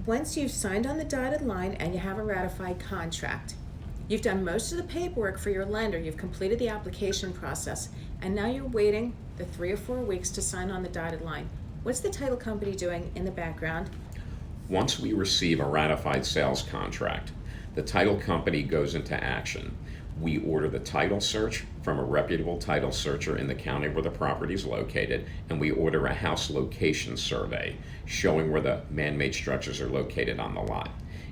Once you've signed on the dotted line and you have a ratified contract, you've done most of the paperwork for your lender, you've completed the application process, and now you're waiting the 3 or 4 weeks to sign on the dotted line. What's the title company doing in the background? Once we receive a ratified sales contract, the title company goes into action. We order the title search from a reputable title searcher in the county where the property is located, and we order a house location survey showing where the man-made structures are located on the lot.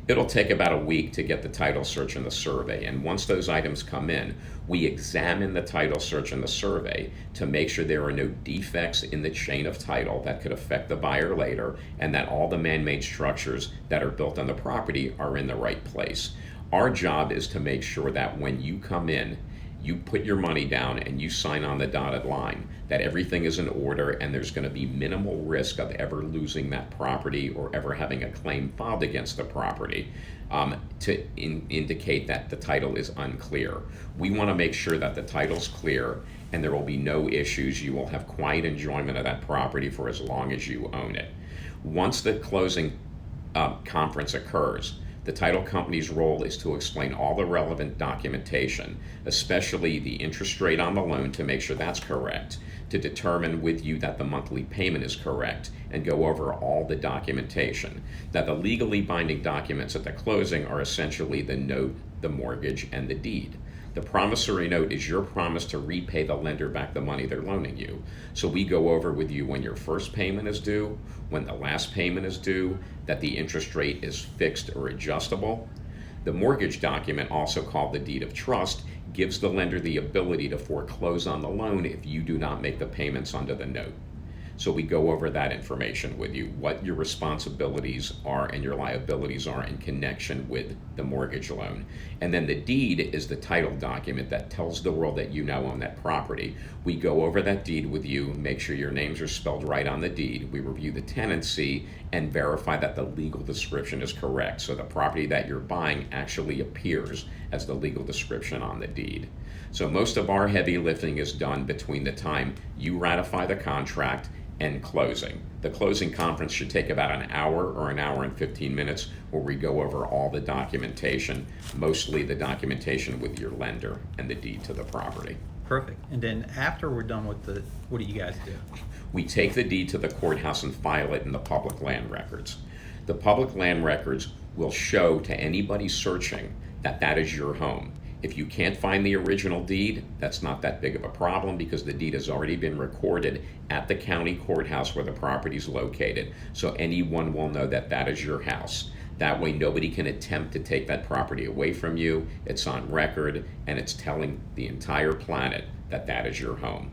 It'll take about a week to get the title search and the survey, and once those items come in, we examine the title search and the survey to make sure there are no defects in the chain of title that could affect the buyer later, and that all the man-made structures that are built on the property are in the right place. Our job is to make sure that when you come in, you put your money down and you sign on the dotted line, that everything is in order and there's going to be minimal risk of ever losing that property or ever having a claim filed against the property to indicate that the title is unclear. We want to make sure that the title's clear and there will be no issues. You will have quiet enjoyment of that property for as long as you own it. Once the closing conference occurs, the title company's role is to explain all the relevant documentation, especially the interest rate on the loan to make sure that's correct, to determine with you that the monthly payment is correct, and go over all the documentation. That the legally binding documents at the closing are essentially the note, the mortgage, and the deed. The promissory note is your promise to repay the lender back the money they're loaning you. So we go over with you when your first payment is due, when the last payment is due, that the interest rate is fixed or adjustable. The mortgage document, also called the deed of trust, gives the lender the ability to foreclose on the loan if you do not make the payments under the note. So we go over that information with you, what your responsibilities are and your liabilities are in connection with the mortgage loan. And then the deed is the title document that tells the world that you now own that property. We go over that deed with you, make sure your names are spelled right on the deed. We review the tenancy and verify that the legal description is correct. So the property that you're buying actually appears as the legal description on the deed. So most of our heavy lifting is done between the time you ratify the contract and closing. The closing conference should take about an hour or an hour and 15 minutes where we go over all the documentation, mostly the documentation with your lender and the deed to the property. Perfect. And then after we're done with what do you guys do? We take the deed to the courthouse and file it in the public land records. The public land records will show to anybody searching that that is your home. If you can't find the original deed, that's not that big of a problem because the deed has already been recorded at the county courthouse where the property is located. So anyone will know that that is your house. That way nobody can attempt to take that property away from you. It's on record and it's telling the entire planet that that is your home.